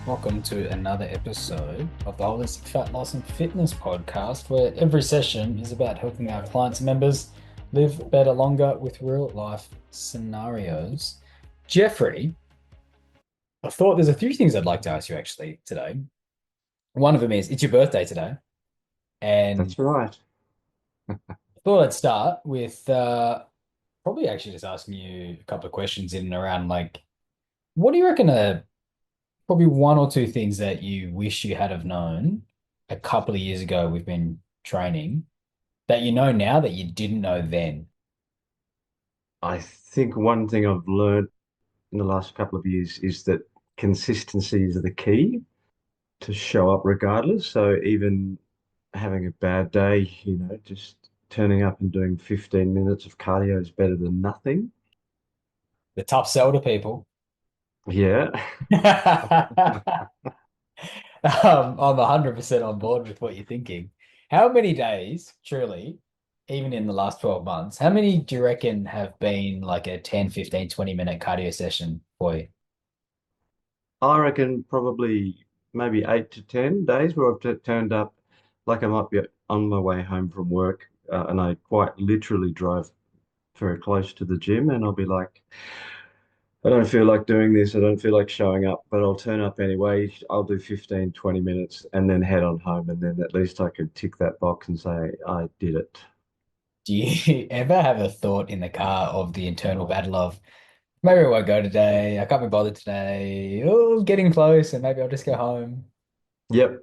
Welcome to another episode of the Holistic Fat Loss and Fitness podcast, where every session is about helping our clients and members live better, longer with real life scenarios. Geoffrey, I thought there's a few things I'd like to ask you actually today. One of them is it's your birthday today, and That's right. I thought I'd start with probably actually just asking you a couple of questions in and around like, what do you reckon probably one or two things that you wish you had have known a couple of years ago we've been training that you know now that you didn't know then? I think one thing I've learned in the last couple of years is that consistency is the key to show up regardless. So even having a bad day, just turning up and doing 15 minutes of cardio is better than nothing. The tough sell to people. Yeah. I'm 100% on board with what you're thinking. How many days, truly, even in the last 12 months, how many do you reckon have been like a 10, 15, 20-minute cardio session for you? I reckon probably maybe 8 to 10 days where I've turned up like I might be on my way home from work, and I quite literally drive very close to the gym and I'll be like, I don't feel like doing this. I don't feel like showing up, but I'll turn up anyway. I'll do 15, 20 minutes and then head on home. And then at least I can tick that box and say, I did it. Do you ever have a thought in the car of the internal battle of maybe I won't go today. I can't be bothered today. Oh, getting close, and maybe I'll just go home. Yep.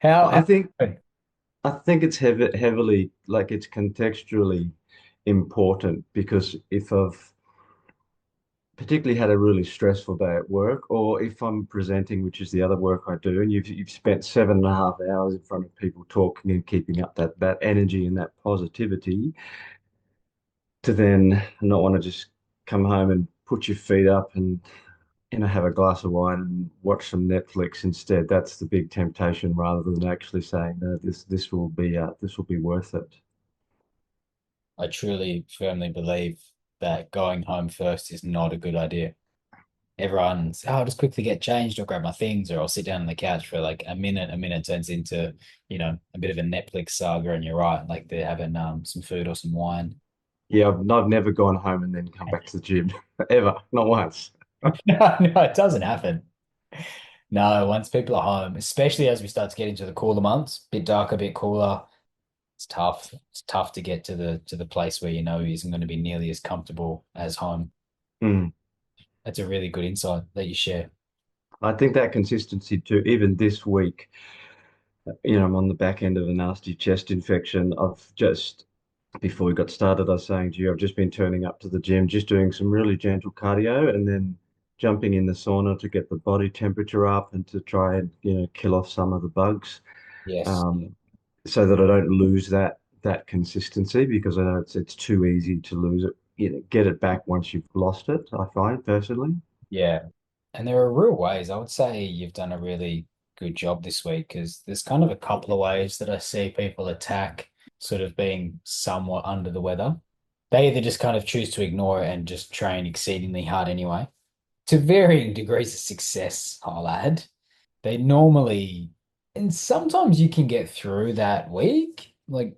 How, I how think I think it's heavily like it's contextually important because if I've particularly had a really stressful day at work, or if I'm presenting, which is the other work I do, and you've spent 7.5 hours in front of people talking and keeping up that energy and that positivity, to then not want to just come home and put your feet up and have a glass of wine and watch some Netflix instead. That's the big temptation, rather than actually saying, no, this will be worth it. I truly firmly believe that going home first is not a good idea. Everyone's, oh, I'll just quickly get changed or grab my things, or I'll sit down on the couch for like a minute. A minute turns into, a bit of a Netflix saga, and you're right, like they're having some food or some wine. Yeah, I've never gone home and then come back to the gym ever, not once. No, no, it doesn't happen. No, once people are home, especially as we start to get into the cooler months, bit darker, bit cooler, it's tough. It's tough to get to the place where you know he isn't going to be nearly as comfortable as home. Mm. That's a really good insight that you share. I think that consistency too, even this week, I'm on the back end of a nasty chest infection. Before we got started, I was saying to you, I've just been turning up to the gym, just doing some really gentle cardio and then jumping in the sauna to get the body temperature up and to try and, kill off some of the bugs, Yes. um, so that I don't lose that consistency because I know it's too easy to lose it, get it back once you've lost it, I find personally. Yeah. And there are real ways. I would say you've done a really good job this week because there's kind of a couple of ways that I see people attack sort of being somewhat under the weather. They either just kind of choose to ignore it and just train exceedingly hard anyway, to varying degrees of success, I'll add. They normally, and sometimes you can get through that week. Like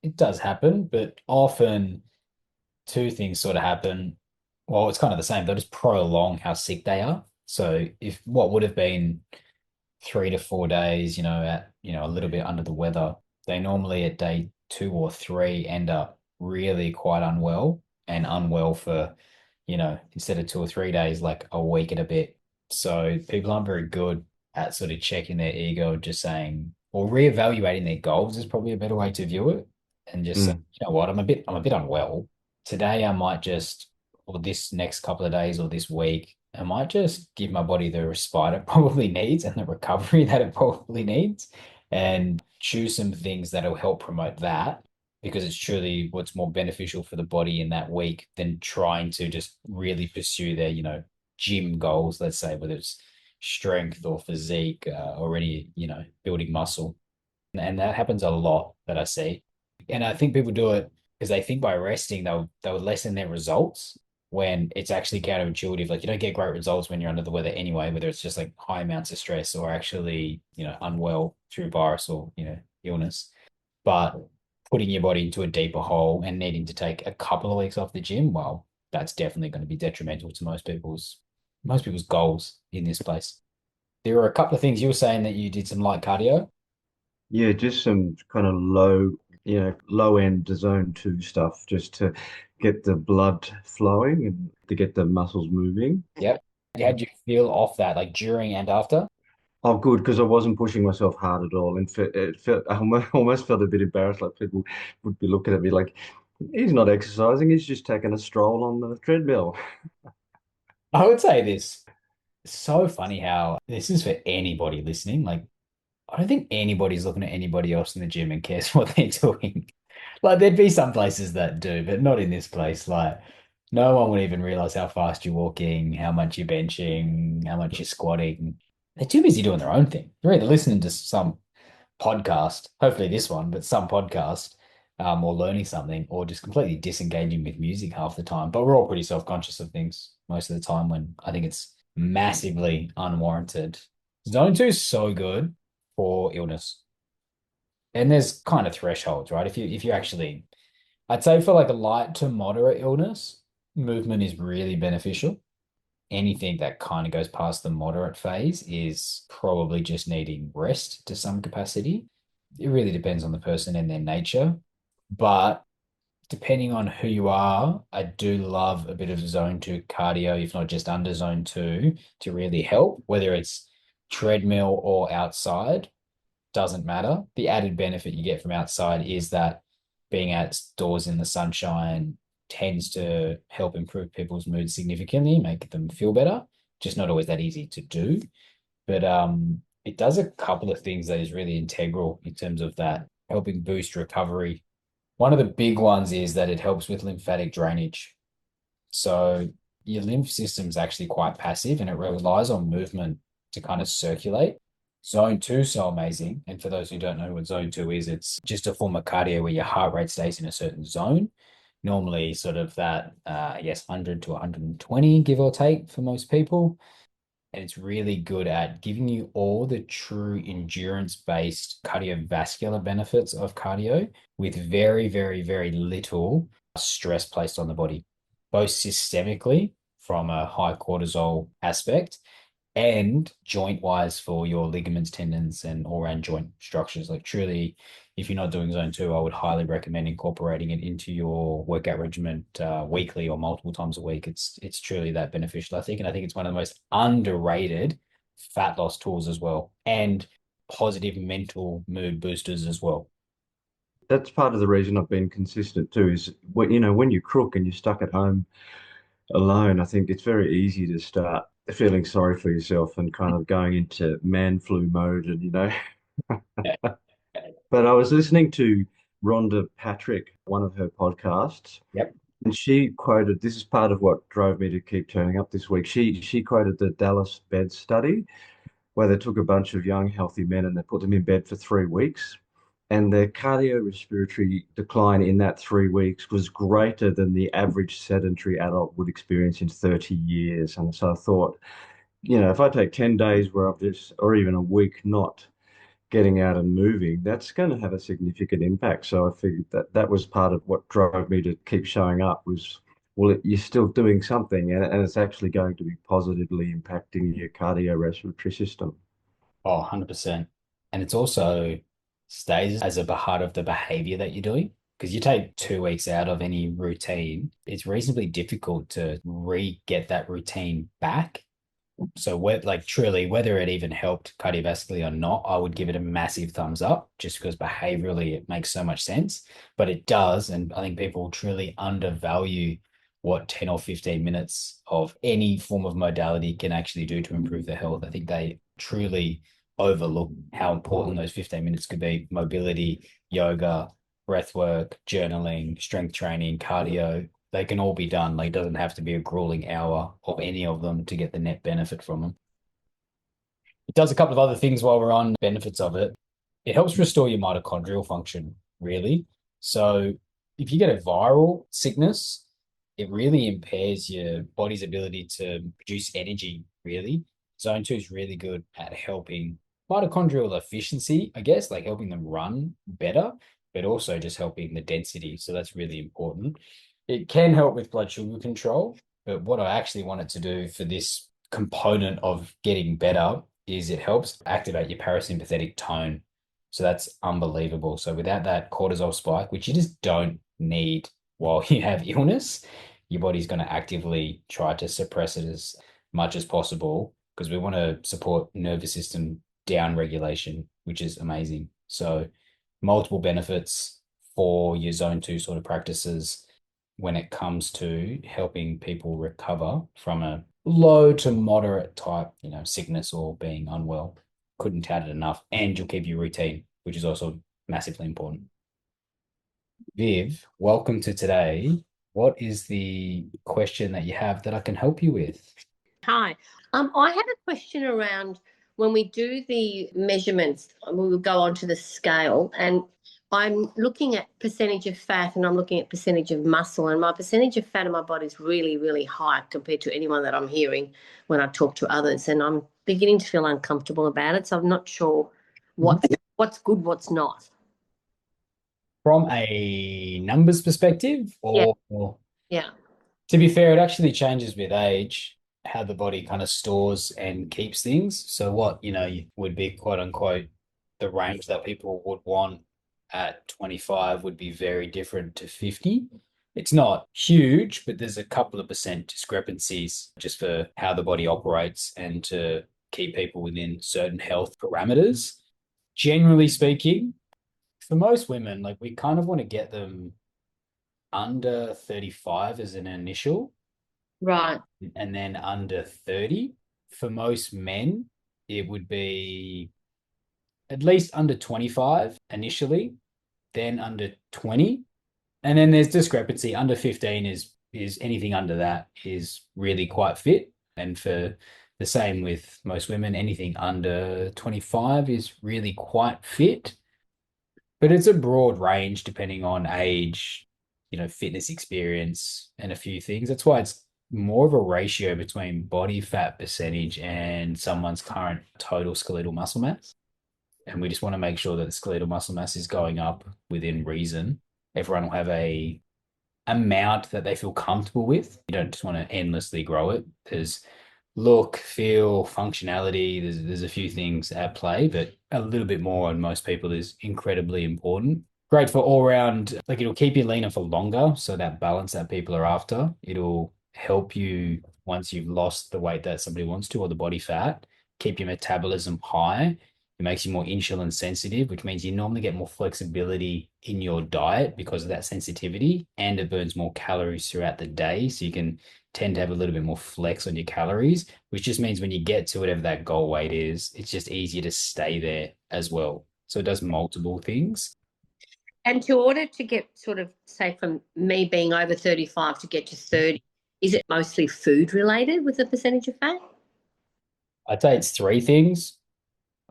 it does happen, but often two things sort of happen. Well, it's kind of the same. They'll just prolong how sick they are. So if what would have been 3 to 4 days, a little bit under the weather, they normally at day 2 or 3 end up really quite unwell and unwell for, instead of 2 or 3 days, like a week and a bit. So people aren't very good at sort of checking their ego and just saying, or reevaluating their goals is probably a better way to view it. And just say, Mm, you know what, I'm a bit unwell. Today I might just, or this next couple of days or this week, I might just give my body the respite it probably needs and the recovery that it probably needs and choose some things that'll help promote that because it's truly what's more beneficial for the body in that week than trying to just really pursue their, gym goals, let's say, whether it's strength or physique or any, building muscle. And that happens a lot that I see. And I think people do it because they think by resting they'll lessen their results. when it's actually counterintuitive. Like you don't get great results when you're under the weather anyway, whether it's just like high amounts of stress or actually, unwell through virus or, illness. But putting your body into a deeper hole and needing to take a couple of weeks off the gym, well, that's definitely going to be detrimental to most people's goals in this place. There were a couple of things you were saying that you did some light cardio. Yeah, just some kind of low end zone two stuff just to get the blood flowing and to get the muscles moving. Yep. How'd you feel off that, like during and after? Oh, good, because I wasn't pushing myself hard at all. And it felt, I almost felt a bit embarrassed, like people would be looking at me like, he's not exercising, he's just taking a stroll on the treadmill. I would say this. So funny how this is for anybody listening. Like, I don't think anybody's looking at anybody else in the gym and cares what they're doing. Like, there'd be some places that do, but not in this place. Like, no one would even realize how fast you're walking, how much you're benching, how much you're squatting. They're too busy doing their own thing. They're either listening to some podcast, hopefully this one, but some podcast, or learning something, or just completely disengaging with music half the time. But we're all pretty self-conscious of things most of the time when I think it's massively unwarranted. Zone two is so good for illness. And there's kind of thresholds, right? If you actually, I'd say for like a light to moderate illness, movement is really beneficial. Anything that kind of goes past the moderate phase is probably just needing rest to some capacity. It really depends on the person and their nature. But depending on who you are, I do love a bit of zone two cardio, if not just under zone two, to really help, whether it's treadmill or outside, doesn't matter. The added benefit you get from outside is that being outdoors in the sunshine tends to help improve people's mood significantly, make them feel better. Just not always that easy to do. But it does a couple of things that is really integral in terms of that helping boost recovery. One of the big ones is that it helps with lymphatic drainage. So your lymph system is actually quite passive and it relies on movement to kind of circulate. Zone two is so amazing. And for those who don't know what zone two is, it's just a form of cardio where your heart rate stays in a certain zone. Normally, sort of that, I guess, 100 to 120, give or take, for most people. And it's really good at giving you all the true endurance-based cardiovascular benefits of cardio with very, very, very little stress placed on the body, both systemically from a high cortisol aspect and joint wise for your ligaments, tendons, and all around joint structures. Like truly, if you're not doing zone two, I would highly recommend incorporating it into your workout regimen weekly or multiple times a week. It's truly that beneficial, I think, and I think it's one of the most underrated fat loss tools as well, and positive mental mood boosters as well. That's part of the reason I've been consistent too, is when you crook and you're stuck at home alone, I think it's very easy to start feeling sorry for yourself and kind of going into man flu mode and. Yeah. But I was listening to Rhonda Patrick, one of her podcasts, Yep. and she quoted, this is part of what drove me to keep turning up this week. She quoted the Dallas bed study where they took a bunch of young, healthy men and they put them in bed for 3 weeks. And their cardiorespiratory decline in that 3 weeks was greater than the average sedentary adult would experience in 30 years. And so I thought, if I take 10 days where I've just, or even a week not getting out and moving, that's going to have a significant impact. So I figured that that was part of what drove me to keep showing up was, well, you're still doing something and it's actually going to be positively impacting your cardiorespiratory system. Oh, 100%. And it's also stays as a part of the behavior that you're doing. Because you take 2 weeks out of any routine, it's reasonably difficult to re-get that routine back. So, like truly, whether it even helped cardiovascularly or not, I would give it a massive thumbs up just because behaviorally it makes so much sense. But it does, and I think people truly undervalue what 10 or 15 minutes of any form of modality can actually do to improve their health. I think they truly overlook how important those 15 minutes could be. Mobility, yoga, breath work, journaling, strength training, cardio, they can all be done. Like, it doesn't have to be a grueling hour of any of them to get the net benefit from them. It does a couple of other things while we're on benefits of it. It helps restore your mitochondrial function, really. So if you get a viral sickness, it really impairs your body's ability to produce energy, really. Zone two is really good at helping mitochondrial efficiency, I guess, like helping them run better, but also just helping the density. So that's really important. It can help with blood sugar control, but what I actually wanted to do for this component of getting better is it helps activate your parasympathetic tone. So that's unbelievable. So without that cortisol spike, which you just don't need while you have illness, your body's going to actively try to suppress it as much as possible because we want to support nervous system down regulation, which is amazing. So multiple benefits for your zone two sort of practices when it comes to helping people recover from a low to moderate type, sickness or being unwell. Couldn't tout it enough. And you'll keep your routine, which is also massively important. Viv, welcome to today. What is the question that you have that I can help you with? Hi. I had a question around when we do the measurements, we will go onto the scale, and I'm looking at percentage of fat and I'm looking at percentage of muscle, and my percentage of fat in my body is really, really high compared to anyone that I'm hearing when I talk to others, and I'm beginning to feel uncomfortable about it. So I'm not sure what's good, what's not. From a numbers perspective, Yeah, or yeah. to be fair, it actually changes with age, how the body kind of stores and keeps things. So what, would be quote unquote the range that people would want at 25 would be very different to 50. It's not huge, but there's a couple of percent discrepancies just for how the body operates and to keep people within certain health parameters. Generally speaking, for most women, like we kind of want to get them under 35 as an initial Right. and then under 30. For most men, it would be at least under 25 initially, then under 20. And then there's discrepancy. Under 15 is anything under that is really quite fit. And for the same with most women, anything under 25 is really quite fit. But it's a broad range depending on age, fitness experience and a few things. That's why it's more of a ratio between body fat percentage and someone's current total skeletal muscle mass. And we just want to make sure that the skeletal muscle mass is going up within reason. Everyone will have a amount that they feel comfortable with. You don't just want to endlessly grow it. There's look, feel, functionality. There's a few things at play, but a little bit more on most people is incredibly important. Great for all round, like it'll keep you leaner for longer. So that balance that people are after, it'll help you once you've lost the weight that somebody wants to or the body fat, keep your metabolism high. It makes you more insulin sensitive, which means you normally get more flexibility in your diet because of that sensitivity, and it burns more calories throughout the day. So you can tend to have a little bit more flex on your calories, which just means when you get to whatever that goal weight is, it's just easier to stay there as well. So it does multiple things. And to order to get sort of, say, from me being over 35 to get to 30, is it mostly food related with the percentage of fat? I'd say it's three things.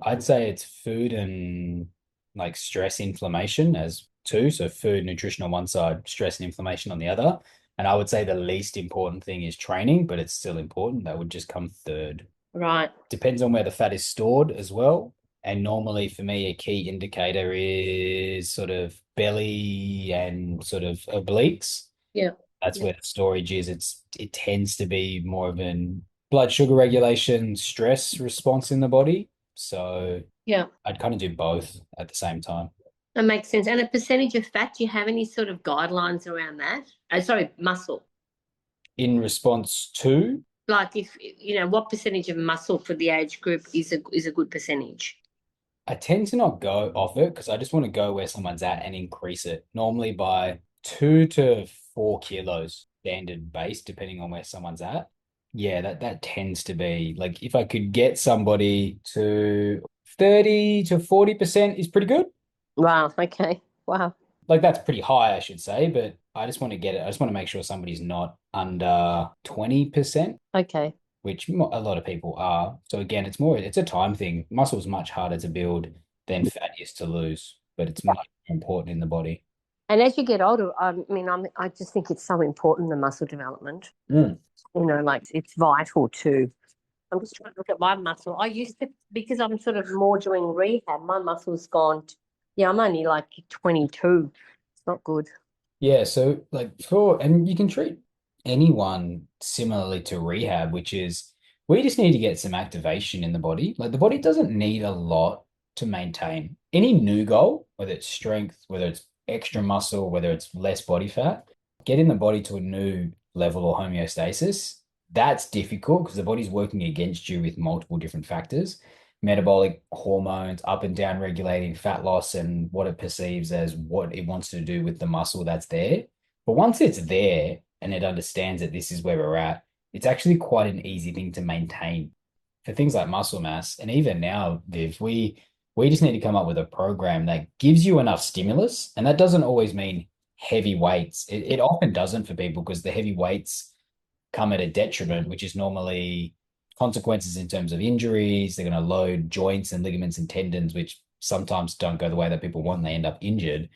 I'd say it's food and like stress inflammation as two. So food, nutrition on one side, stress and inflammation on the other. And I would say the least important thing is training, but it's still important. That would just come third. Right. Depends on where the fat is stored as well. And normally for me, a key indicator is sort of belly and sort of obliques. Yeah. That's Yeah. where the storage is. It tends to be more of an blood sugar regulation, stress response in the body. So Yeah. I'd kind of do both at the same time. That makes sense. And a percentage of fat, do you have any sort of guidelines around that? Sorry, muscle. In response to, Like if what percentage of muscle for the age group is a good percentage? I tend to not go off it because I just want to go where someone's at and increase it, normally by 2 to 4 kilos standard base, depending on where someone's at. Yeah, that tends to be like if I could get somebody to 30 to 40% is pretty good. Wow. Okay. Wow. Like that's pretty high, I should say, but I just want to get it. I just want to make sure somebody's not under 20%, Okay. which a lot of people are. So again, it's a time thing. Muscle's much harder to build than fat is to lose, but it's much more important in the body. And as you get older, I mean, I just think it's so important, the muscle development. Mm. Like it's vital too. I'm just trying to look at my muscle. I used to, because I'm sort of more doing rehab, my muscle's gone. Yeah, I'm only like 22. It's not good. Yeah, so and you can treat anyone similarly to rehab, which is we just need to get some activation in the body. Like the body doesn't need a lot to maintain any new goal, whether it's strength, whether it's extra muscle, whether it's less body fat, getting the body to a new level or homeostasis. That's difficult because the body's working against you with multiple different factors, metabolic hormones, up and down regulating fat loss and what it perceives as what it wants to do with the muscle that's there. But once it's there and it understands that this is where we're at, it's actually quite an easy thing to maintain for things like muscle mass. And even now, Viv, we just need to come up with a program that gives you enough stimulus. And that doesn't always mean heavy weights. It often doesn't for people because the heavy weights come at a detriment, which is normally consequences in terms of injuries. They're going to load joints and ligaments and tendons, which sometimes don't go the way that people want and they end up injured.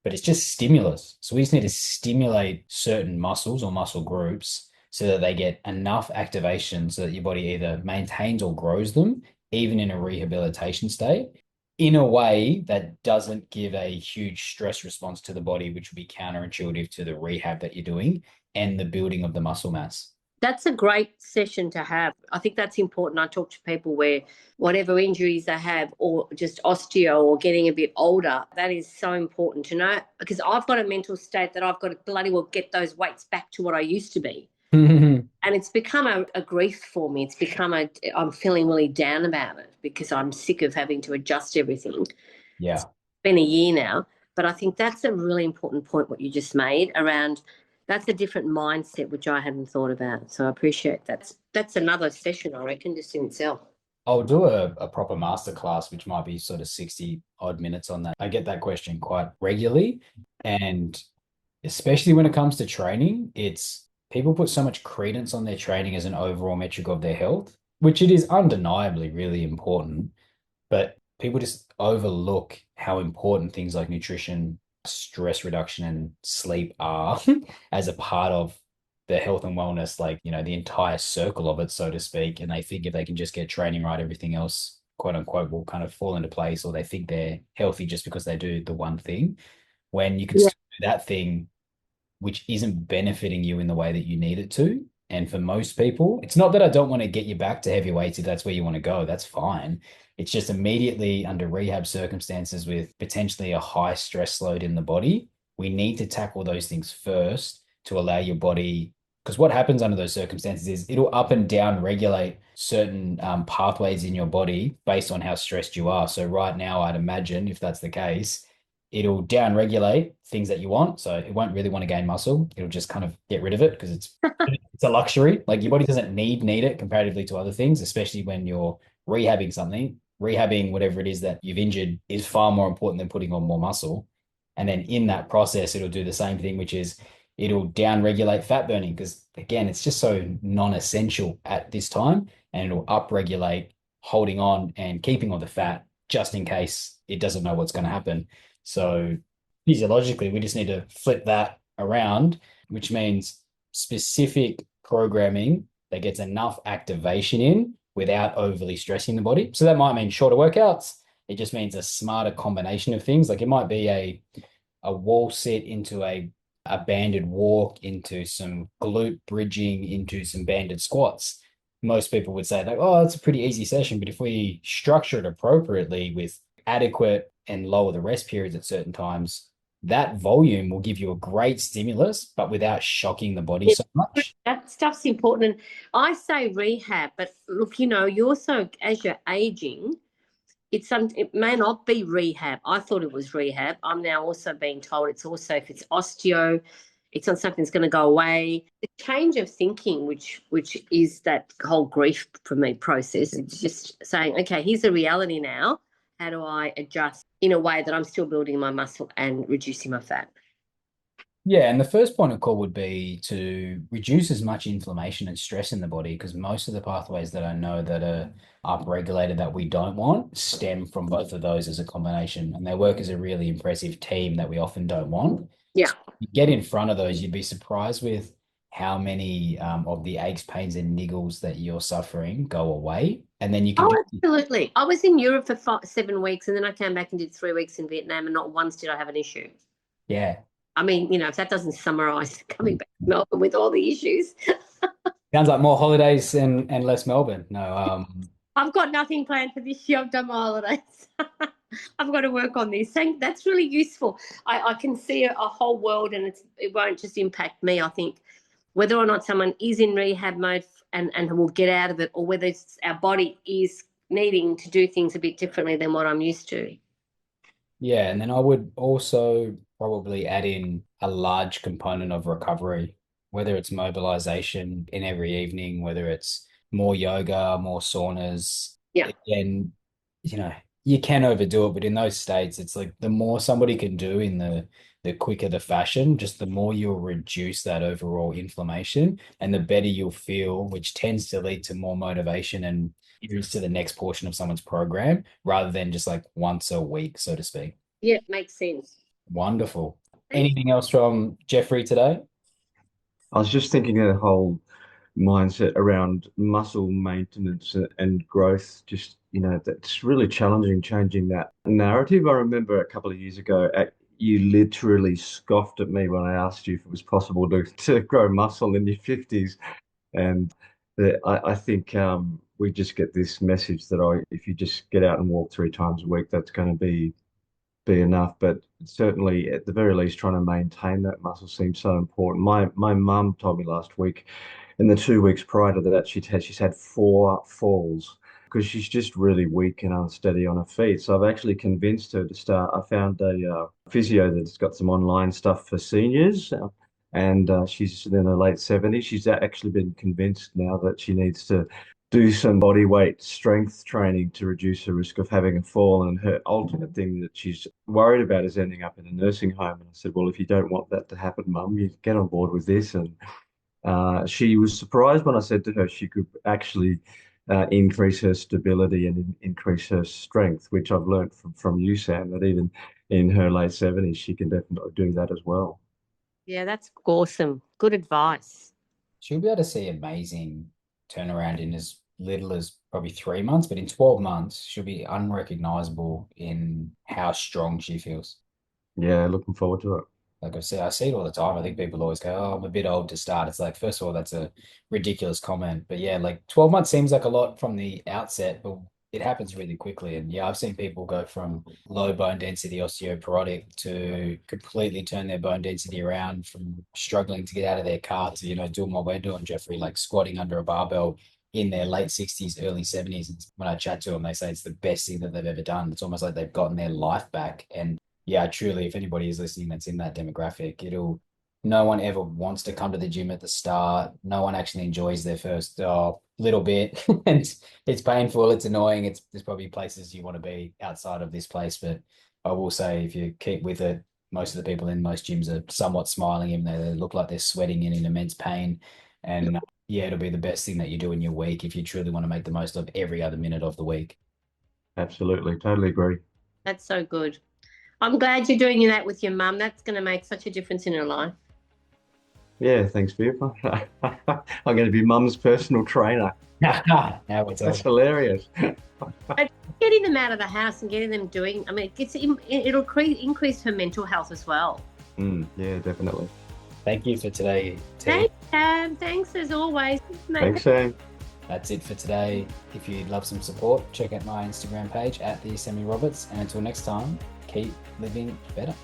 But it's just stimulus. So we just need to stimulate certain muscles or muscle groups so that they get enough activation so that your body either maintains or grows them, even in a rehabilitation state, in a way that doesn't give a huge stress response to the body, which would be counterintuitive to the rehab that you're doing and the building of the muscle mass. That's a great session to have. I think that's important. I talk to people where whatever injuries they have, or just osteo or getting a bit older, that is so important to know, because I've got a mental state that I've got to bloody well get those weights back to what I used to be. And it's become a grief for me. It's become I'm feeling really down about it because I'm sick of having to adjust everything. Yeah. Been a year now, but I think that's a really important point what you just made around. That's a different mindset which I hadn't thought about. So I appreciate that. That's another session, I reckon, just in itself. I'll do a proper masterclass, which might be sort of 60 odd minutes on that. I get that question quite regularly. And especially when it comes to training, it's people put so much credence on their training as an overall metric of their health, which it is undeniably really important. But people just overlook how important things like nutrition, stress reduction, and sleep are as a part of the health and wellness, like, the entire circle of it, so to speak. And they think if they can just get training right, everything else, quote unquote, will kind of fall into place, or they think they're healthy just because they do the one thing, when you can Yeah. still do that thing which isn't benefiting you in the way that you need it to. And for most people, it's not that I don't want to get you back to heavy weights if that's where you want to go. That's fine. It's just immediately under rehab circumstances with potentially a high stress load in the body, we need to tackle those things first to allow your body. Because what happens under those circumstances is it'll up and down regulate certain pathways in your body based on how stressed you are. So right now, I'd imagine if that's the case, it'll down regulate things that you want. So it won't really want to gain muscle. It'll just kind of get rid of it because it's a luxury. Like your body doesn't need it comparatively to other things, especially when you're rehabbing something. Rehabbing whatever it is that you've injured is far more important than putting on more muscle. And then in that process, it'll do the same thing, which is it'll down regulate fat burning because again, it's just so non-essential at this time, and it'll up regulate holding on and keeping all the fat just in case it doesn't know what's going to happen. So physiologically, we just need to flip that around, which means specific programming that gets enough activation in without overly stressing the body. So that might mean shorter workouts. It just means a smarter combination of things. Like it might be a wall sit into a banded walk, into some glute bridging, into some banded squats. Most people would say like, oh, it's a pretty easy session. But if we structure it appropriately with adequate and lower the rest periods at certain times, that volume will give you a great stimulus, but without shocking the body Yeah, so much. that stuff's important. And I say rehab, but look, you also, as you're aging, it may not be rehab. I thought it was rehab. I'm now also being told it's also, if it's osteo, it's not something that's going to go away. The change of thinking, which is that whole grief for me process, it's just saying, okay, here's the reality now. How do I adjust in a way that I'm still building my muscle and reducing my fat? Yeah, and the first point of call would be to reduce as much inflammation and stress in the body because most of the pathways that I know that are upregulated that we don't want stem from both of those as a combination, and they work as a really impressive team that we often don't want. Yeah. You get in front of those, you'd be surprised with how many of the aches, pains, and niggles that you're suffering go away. And then you can Oh, get, absolutely. I was in Europe for 7 weeks, and then I came back and did 3 weeks in Vietnam, and not once did I have an issue. yeah. I mean, if that doesn't summarize coming back to Melbourne with all the issues. Sounds like more holidays and less Melbourne. No, I've got nothing planned for this year. I've done my holidays. I've got to work on this. That's really useful. I can see a whole world, and it won't just impact me. I think whether or not someone is in rehab mode and will get out of it, or whether our body is needing to do things a bit differently than what I'm used to. yeah. And then I would also probably add in a large component of recovery, whether it's mobilization in every evening, whether it's more yoga, more saunas. Yeah. Again, you know, you can overdo it, but in those states, it's like the more somebody can do in the quicker the fashion, just the more you'll reduce that overall inflammation and the better you'll feel, which tends to lead to more motivation and moves to the next portion of someone's program rather than just like once a week, so to speak. Yeah, makes sense. Wonderful. Thanks. Anything else from Geoffrey today? I was just thinking of the whole mindset around muscle maintenance and growth. Just, that's really challenging changing that narrative. I remember a couple of years ago, you literally scoffed at me when I asked you if it was possible to grow muscle in your 50s. And I think we just get this message that if you just get out and walk 3 times a week, that's going to be enough. But certainly, at the very least, trying to maintain that muscle seems so important. My mum told me last week, in the 2 weeks prior to that, she's had 4 falls because she's just really weak and unsteady on her feet. So I've actually convinced her to start. I found a physio that's got some online stuff for seniors. And she's in her late 70s. She's actually been convinced now that she needs to do some body weight strength training to reduce her risk of having a fall. And her ultimate thing that she's worried about is ending up in a nursing home. And I said, well, if you don't want that to happen, Mum, you get on board with this. And she was surprised when I said to her she could actually increase her stability and increase her strength, which I've learned from you, Sam, that even in her late 70s, she can definitely do that as well. Yeah, that's awesome. Good advice. She'll be able to see amazing turnaround in as little as probably 3 months, but in 12 months, she'll be unrecognizable in how strong she feels. Yeah, looking forward to it. Like I see it all the time. I think people always go, "Oh, I'm a bit old to start." It's like, first of all, that's a ridiculous comment. But yeah, like 12 months seems like a lot from the outset, but it happens really quickly. And yeah, I've seen people go from low bone density osteoporotic to completely turn their bone density around from struggling to get out of their car to, doing what we're doing, Geoffrey, like squatting under a barbell in their late 60s, early 70s. And when I chat to them, they say it's the best thing that they've ever done. It's almost like they've gotten their life back. And yeah, truly, if anybody is listening that's in that demographic, no one ever wants to come to the gym at the start. No one actually enjoys their first little bit. And it's painful, it's annoying. There's probably places you want to be outside of this place. But I will say, if you keep with it, most of the people in most gyms are somewhat smiling, even though they look like they're sweating and in immense pain. And yeah, it'll be the best thing that you do in your week if you truly want to make the most of every other minute of the week. Absolutely. Totally agree. That's so good. I'm glad you're doing that with your mum. That's going to make such a difference in her life. Yeah, thanks, Viv. I'm going to be Mum's personal trainer. Now we're That's talking. hilarious. But getting them out of the house and getting them doing, I mean, it'll increase her mental health as well. Yeah, definitely. Thank you for today, T. Thanks, Sam. Thanks as always. Thanks, Sam. That's it for today. If you'd love some support, check out my Instagram page @theSemiRoberts. And until next time, keep living better.